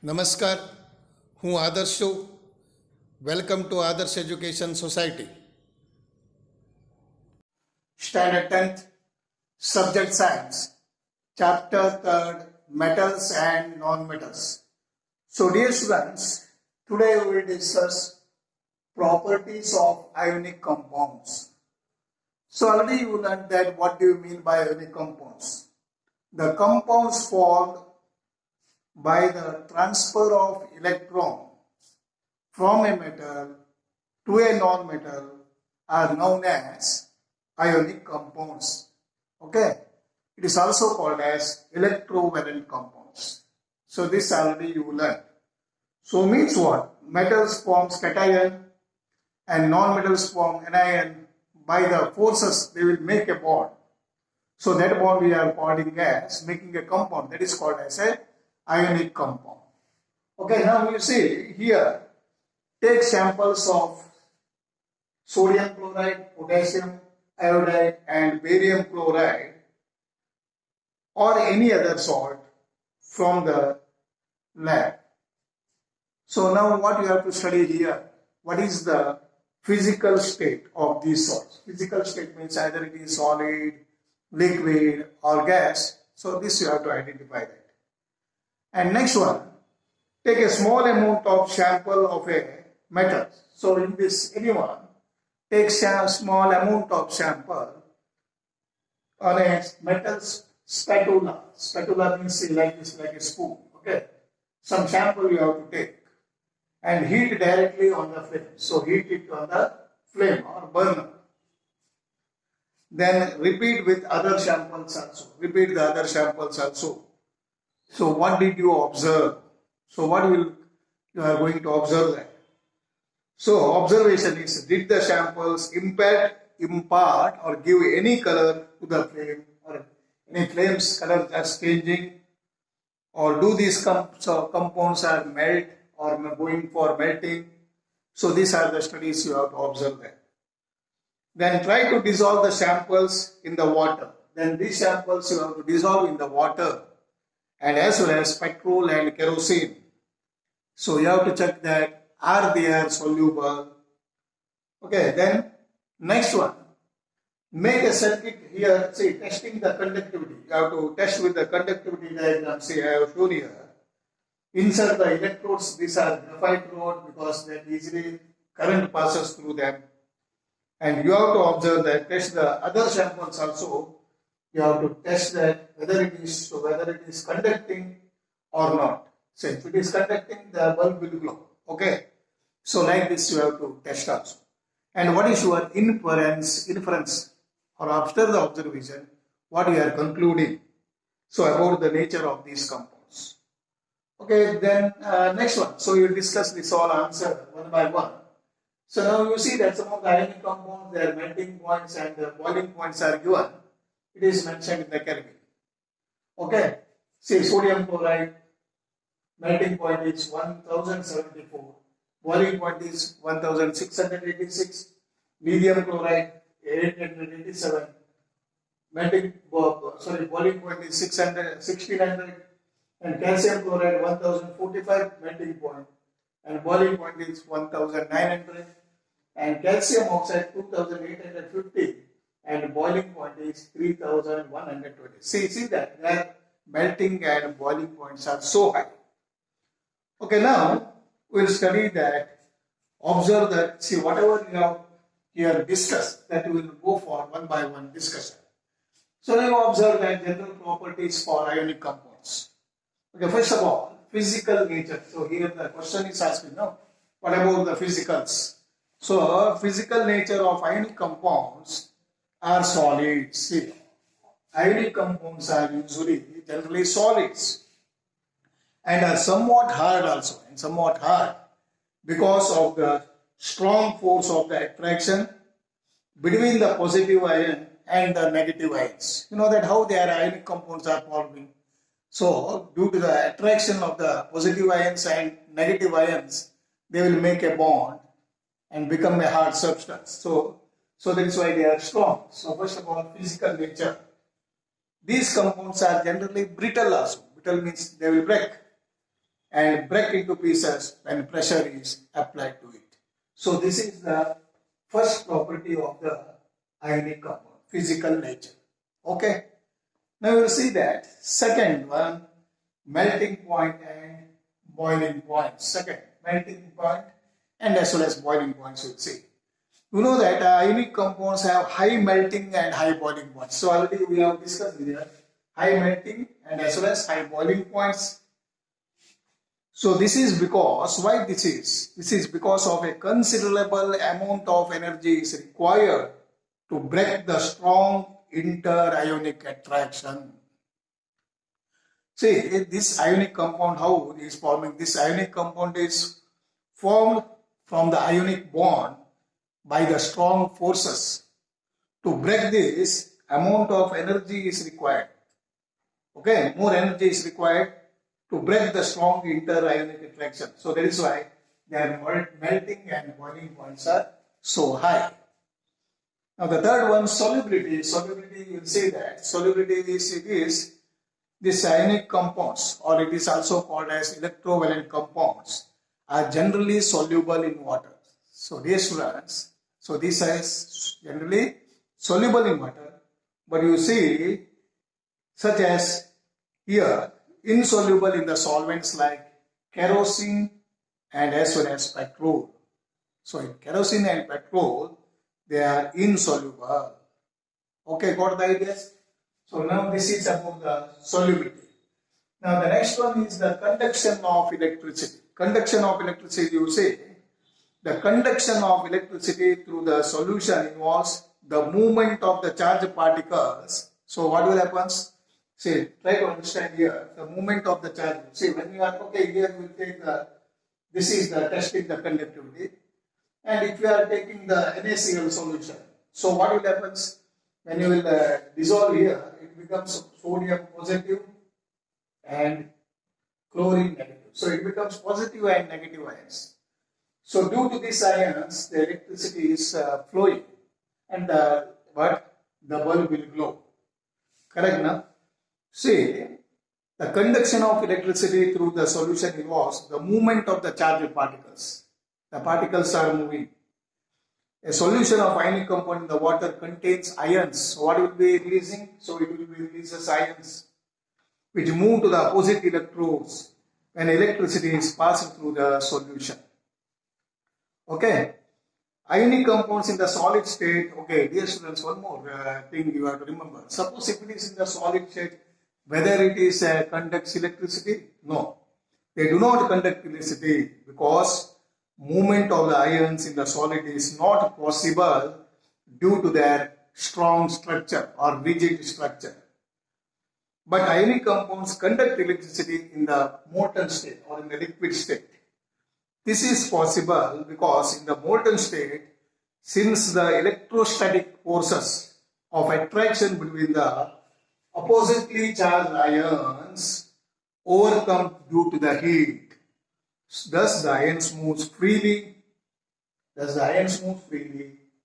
નમસ્કાર, હું આદર્શ છું. વેલકમ ટુ આદર્શ education society. Standard 10th, Subject Science, Chapter 3rd, Metals and Non-Metals. So dear students, today we will discuss properties of ionic compounds. So already you learned that what do you mean by ionic compounds. The compounds formed by the transfer of electron from a metal to a non-metal are known as ionic compounds. Okay, it is also called as electrovalent compounds. So this already you learned. So means what? Metals forms cation and non-metals form anion. By the forces they will make a bond. So that bond we are calling as making a compound, that is called as a ionic compound. Okay, now you see here, take samples of sodium chloride, potassium iodide and barium chloride or any other salt from the lab. So now what you have to study here, what is the physical state of these salts. Physical state means either it is solid, liquid or gas. So this you have to identify that. And next one, take a small amount of sample of a metal. So in this anyone, take small amount of sample on a metal spatula. Spatula means like this, like a spoon. Okay, some sample you have to take and heat directly on the flame. So heat it on the flame or burner. Then repeat with other samples also. Repeat the other samples also. So what did you observe? So what will you are going to observe that? So observation is, did the samples impart or give any color to the flame, or any flame's color just changing, or do these compounds are melt or going for melting? So these are the studies you have to observe that. Then try to dissolve the samples in the water. Then these samples you have to dissolve in the water, and as well as petrol and kerosene. So you have to check that are they are soluble. Okay, then next one, make a circuit here. See, testing the conductivity. You have to test with the conductivity diagram. See, I have shown here. Insert the electrodes. These are graphite rod because that easily current passes through them. And you have to observe that, test the other samples also. You have to test that whether it is conducting or not. So if it is conducting, the bulb will glow. Okay. So like this you have to test also. And what is your inference or after the observation, what you are concluding? So about the nature of these compounds. Okay, then next one. So you discuss this all answer one by one. So now you see that some of the ionic compounds, their melting points and the boiling points are given. It is mentioned in the chemical. Okay, see sodium chloride, melting point is 1074, boiling point is 1686, lithium chloride 887, boiling point is 1600, and calcium chloride 1045, melting point, and boiling point is 1900, and calcium oxide 2850, and boiling point is 3120. See that their melting and boiling points are so high. Okay, now we'll study that, observe that, see whatever you have here discussed, that we will go for one by one discussion. So now observe that general properties for ionic compounds. Okay, first of all, physical nature. So here the question is asking, no, what about the physicals? So physical nature of ionic compounds are solids. See, ionic compounds are generally solids and are somewhat hard also, because of the strong force of the attraction between the positive ion and the negative ions. You know that how their ionic compounds are forming. So due to the attraction of the positive ions and negative ions, they will make a bond and become a hard substance. So that is why they are strong. So first of all, physical nature. These compounds are generally brittle also. Brittle means they will break. and break into pieces when pressure is applied to it. So this is the first property of the ionic compound, physical nature. Okay. Now you will see that second one, melting point and boiling point. Second, melting point and as well as boiling points you will see. You know that ionic compounds have high melting and high boiling points. So already we have discussed here high melting and as well as high boiling points. So this is because, why this is? This is because of a considerable amount of energy is required to break the strong inter-ionic attraction. See, this ionic compound, how it is forming? This ionic compound is formed from the ionic bond by the strong forces. To break this, amount of energy is required. Okay, more energy is required to break the strong inter-ionic attraction. So that is why their melting and boiling points are so high. Now the third one, solubility. Solubility, you will see that solubility is these ionic compounds, or it is also called as electrovalent compounds, are generally soluble in water. So dear students, so this is generally soluble in water, but you see, such as here, insoluble in the solvents like kerosene and as well as petrol. So in kerosene and petrol, they are insoluble. Okay, got the ideas? So now this is about the solubility. Now the next one is the conduction of electricity. Conduction of electricity, you say, the conduction of electricity through the solution involves the movement of the charged particles. So what will happen? See, try to understand here the movement of the charge. See, when you are, okay, here we will take the, this is the testing the conductivity. And if you are taking the NaCl solution, so what will happen when you will dissolve here, it becomes sodium positive and chlorine negative. So it becomes positive and negative ions. So due to these ions, the electricity is flowing and but the bulb will glow. Correct now? See, the conduction of electricity through the solution involves the movement of the charged particles. The particles are moving. A solution of ionic compound in the water contains ions. So what will be releasing? So it will be releases ions which move to the opposite electrodes when electricity is passing through the solution. Okay. Ionic compounds in the solid state. Okay, dear students, one more thing you have to remember. Suppose if it is in the solid state, whether it is conducts electricity? No. They do not conduct electricity because movement of the ions in the solid is not possible due to their strong structure or rigid structure. But ionic compounds conduct electricity in the molten state or in the liquid state. This is possible because in the molten state, since the electrostatic forces of attraction between the oppositely charged ions overcome due to the heat. Thus the ions move freely.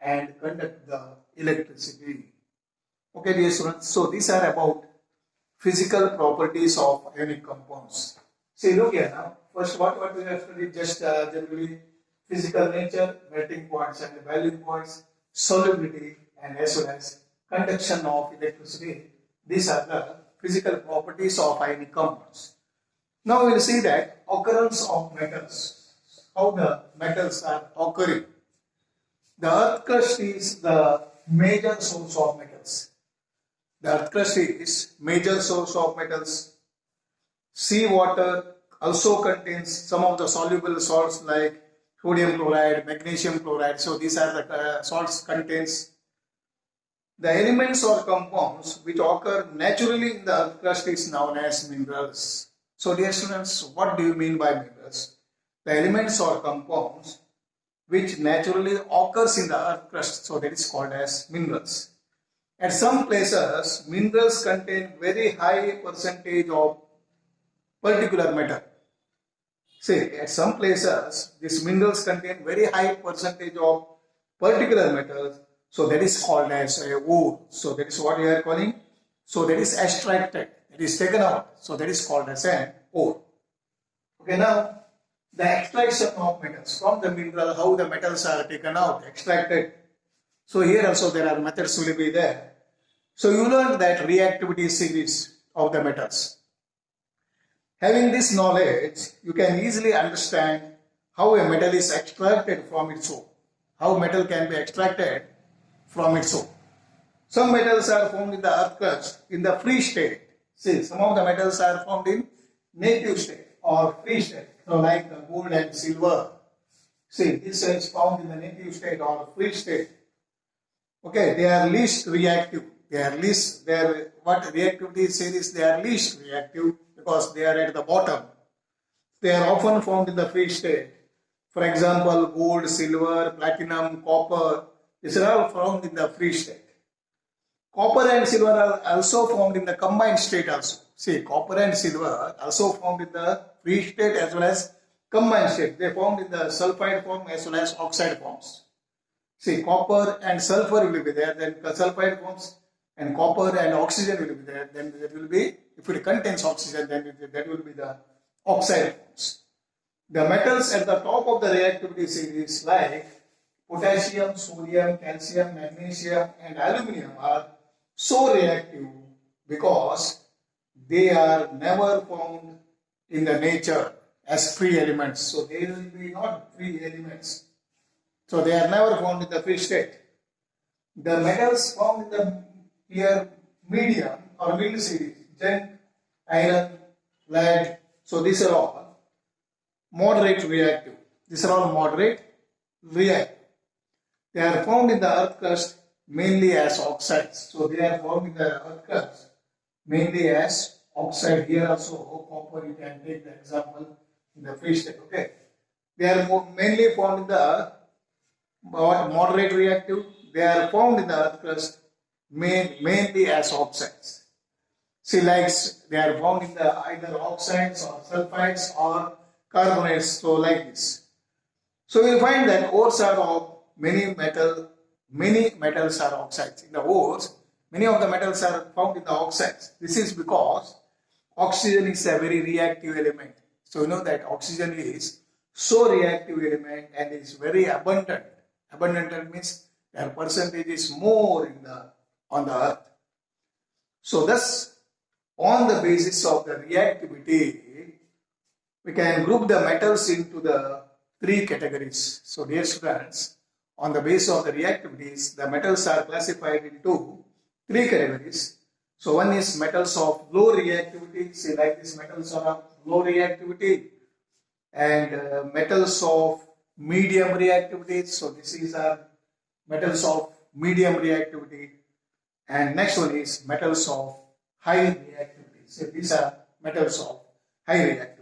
And conduct the electricity. Okay, dear students. So these are about physical properties of ionic compounds. See, look here now. First, what we have studied, just generally physical nature, melting points and boiling points, solubility, and as well as conduction of electricity. These are the physical properties of ionic compounds. Now we will see that occurrence of metals, how the metals are occurring. The earth crust is the major source of metals. The earth crust is major source of metals. Seawater also contains some of the soluble salts like sodium chloride, magnesium chloride. So these are the salts contains. The elements or compounds which occur naturally in the earth crust is known as minerals. So dear students, what do you mean by minerals? The elements or compounds which naturally occurs in the earth crust, so that is called as minerals. At some places, minerals contain very high percentage of particular matter. Say, at some places, these minerals contain very high percentage of particular metals, so that is called as a ore. So that is what we are calling. So that is extracted, it is taken out. So that is called as an ore. Okay, now the extraction of metals from the mineral, how the metals are taken out, extracted. So here also there are methods will be there. So you learned that reactivity series of the metals. Having this knowledge, you can easily understand how a metal is extracted from its ore. How metal can be extracted from its ore. Some metals are found in the earth crust in the free state. See, some of the metals are found in native state or free state. So like the gold and silver. See, this is found in the native state or free state. Okay, they are least reactive. What reactivity says they are least reactive because they are at the bottom. They are often found in the free state. For example, gold, silver, platinum, copper, these are all found in the free state. Copper and silver are also found in the combined state also. See, copper and silver are also found in the free state as well as combined state. They are found in the sulfide form as well as oxide forms. See, copper and sulfur will be there, then the sulfide forms, and copper and oxygen will be there. Then that will be, if it contains oxygen, then that will be the oxide forms. The metals at the top of the reactivity series like potassium, sodium, calcium, magnesium and aluminum are so reactive because they are never found in the nature as free elements. So they will be not free elements. So they are never found in the free state. The metals found in the here medium or middle series, zinc, iron, lead. So these are all moderate reactive. These are all moderate reactive. They are found in the earth crust mainly as oxides. So they are found in the earth crust mainly as oxide. Here also copper, you can take the example in the free state. Okay, they are mainly found in the moderate reactive. They are found in the earth crust mainly as oxides. See, like they are found in the either oxides or sulfides or carbonates. So like this. So you find that ores are of many metals are oxides. In the ores, many of the metals are found in the oxides. This is because oxygen is a very reactive element. So you know that oxygen is so reactive element and is very abundant. Abundant means their percentage is more on the earth. So thus, on the basis of the reactivity, we can group the metals into the three categories. So dear students, on the basis of the reactivities, the metals are classified into three categories. So one is metals of low reactivity. See, like these metals are of low reactivity, and metals of medium reactivity. So this is metals of medium reactivity, and next one is metals of high reactivity. So these are metals of high reactivity.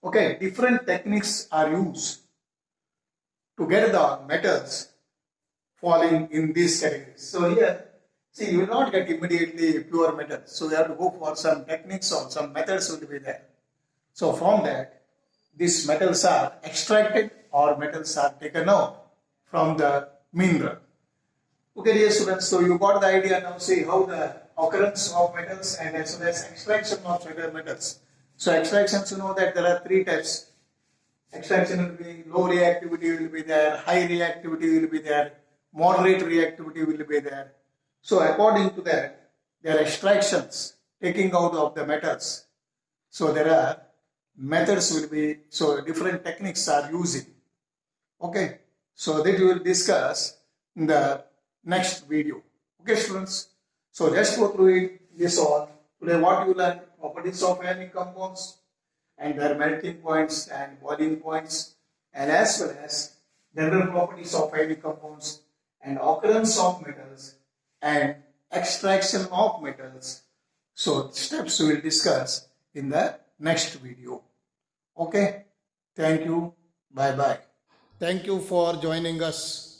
Okay, different techniques are used to get the metals falling in these categories. So here, see, you will not get immediately pure metals. So you have to go for some techniques or some methods will be there. So from that, these metals are extracted or metals are taken out from the mineral. Okay, dear students, so you got the idea now. See how the occurrence of metals and as well as extraction of certain metals. So extractions, you know that there are three types. Extraction will be low reactivity will be there, high reactivity will be there, moderate reactivity will be there. So according to that, there are extractions, taking out of the metals. So there are methods will be, so different techniques are using. Okay, so that we will discuss in the next video. Okay, students. So just go through it. This all. Today what you learned, properties of ionic compounds and their melting points and boiling points, and as well as general properties of ionic compounds and occurrence of metals and extraction of metals. So steps we will discuss in the next video. Okay, thank you. Bye bye. Thank you for joining us.